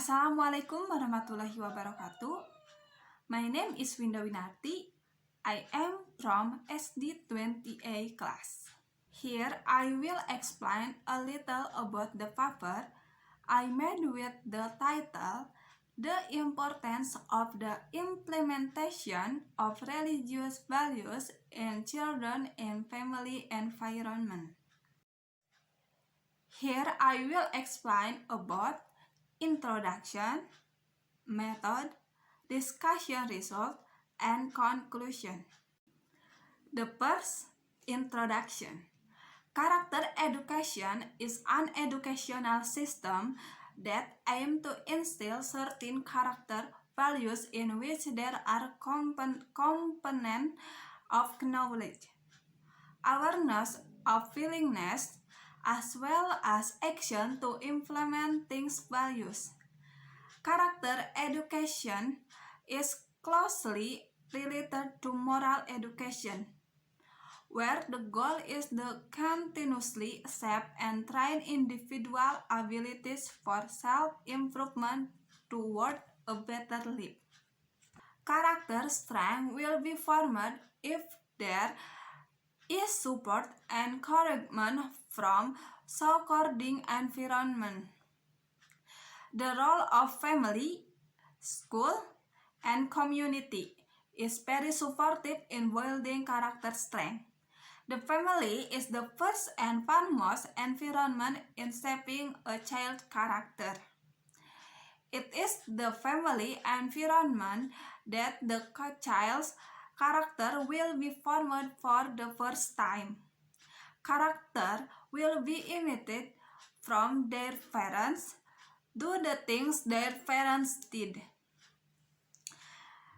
Assalamualaikum warahmatullahi wabarakatuh. My name is Winda Winarti. I am from SD 20A class. Here I will explain a little about the paper I made with the title The Importance of the Implementation of Religious Values in Children and Family Environment. Here I will explain about introduction, method, discussion result, and conclusion. The first, introduction. Character education is an educational system that aims to instill certain character values in which there are components of knowledge, awareness of willingness, as well as action to implement these values. Character education is closely related to moral education, where the goal is to continuously shape and train individual abilities for self-improvement toward a better life. Character strength will be formed if there is support and encouragement from supporting environment. The role of family, school, and community is very supportive in building character strength. The family is the first and foremost environment in shaping a child's character. It is the family environment that the child's character will be formed for the first time. Character will be imitated from their parents. Do the things their parents did.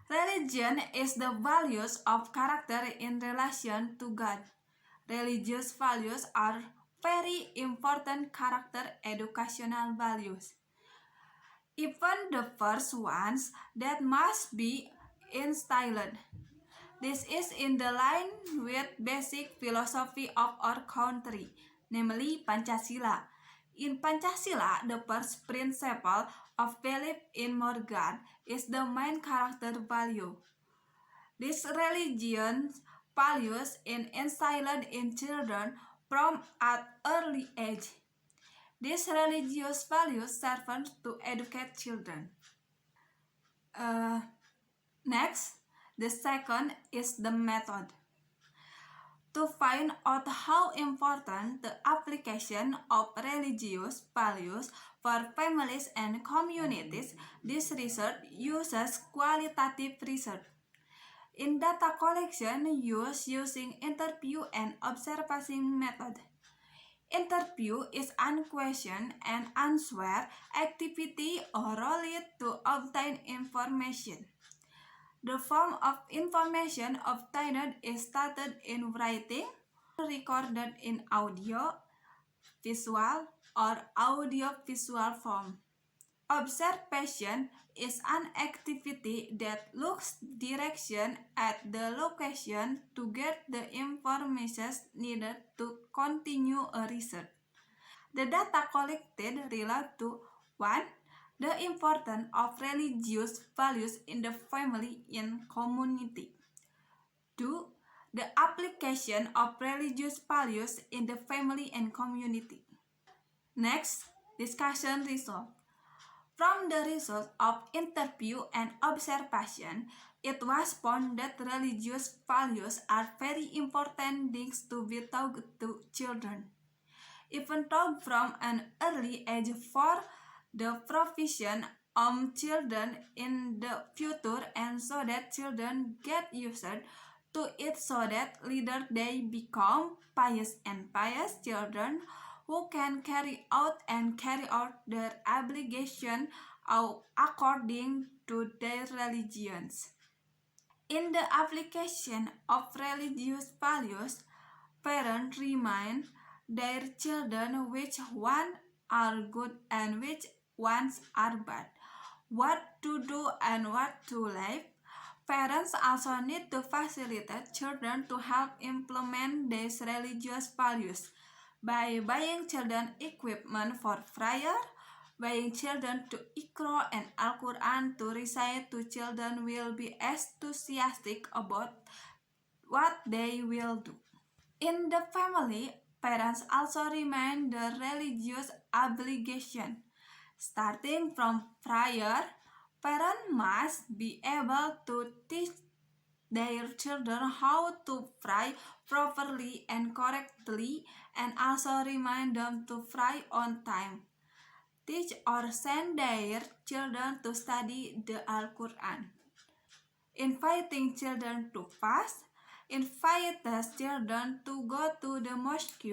Religion is the values of character in relation to God. Religious values are very important character educational values. Even the first ones that must be instilled. This is in the line with basic philosophy of our country, namely Pancasila. In Pancasila, the first principle of belief in more God is the main character value. These religious values are instilled in children from at early age. These religious values serve to educate children. Next, the second is the method. To find out how important the application of religious values for families and communities, this research uses qualitative research. In data collection using interview and observation method. Interview is a question and answer activity or role to obtain information. The form of information obtained is stated in writing, recorded in audio, visual, or audio-visual form. Observation is an activity that looks direction at the location to get the information needed to continue a research. The data collected relate to 1. The importance of religious values in the family and community. 2. The application of religious values in the family and community. Next, discussion result. From the result of interview and observation, it was found that religious values are very important things to be taught to children. Even taught from an early age for the provision of children in the future, and so that children get used to it, so that later they become pious and pious children who can carry out their obligation according to their religions. In the application of religious values, parents remind their children which ones are good and which ones are bad, what to do and what to leave. Parents also need to facilitate children to help implement these religious values by buying children equipment for prayer, Buying children to Iqra and Al-Quran to recite to children will be enthusiastic about what they will do. In the family, parents also remind the religious obligation. Starting from prayer, parents must be able to teach their children how to pray properly and correctly, and also remind them to pray on time. Teach or send their children to study the Al-Quran. Inviting children to fast. Invite the children to go to the mosque.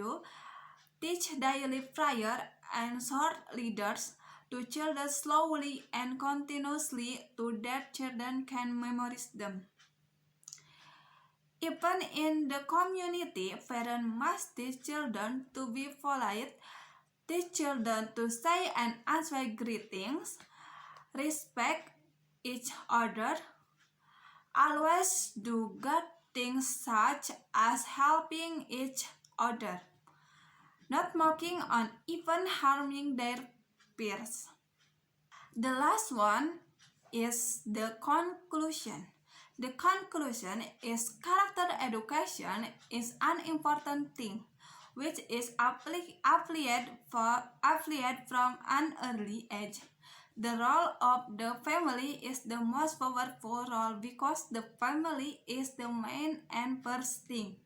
Teach daily prayer and short leaders to children slowly and continuously so that children can memorize them. Even in the community, parents must teach children to be polite, teach children to say and answer greetings, respect each other, always do good things such as helping each other, not mocking or even harming their peers. The last one is the conclusion. The conclusion is character education is an important thing which is applied from an early age. The role of the family is the most powerful role because the family is the main and first thing.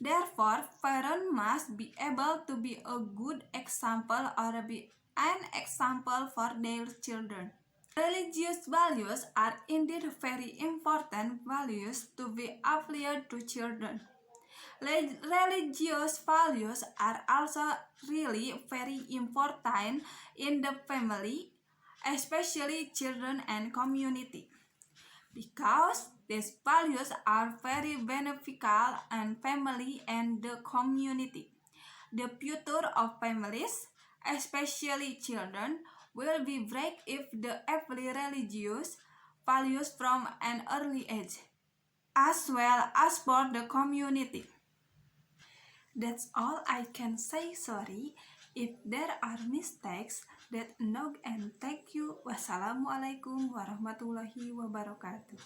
Therefore, parents must be able to be a good example or be an example for their children. Religious values are indeed very important values to be applied to children. Religious values are also really very important in the family, especially children and community, because these values are very beneficial in family and the community. The future of families, especially children, will be bright if the apply religious values from an early age, as well as for the community. That's all I can say. Sorry if there are mistakes. That no and thank you. Wassalamualaikum warahmatullahi wabarakatuh.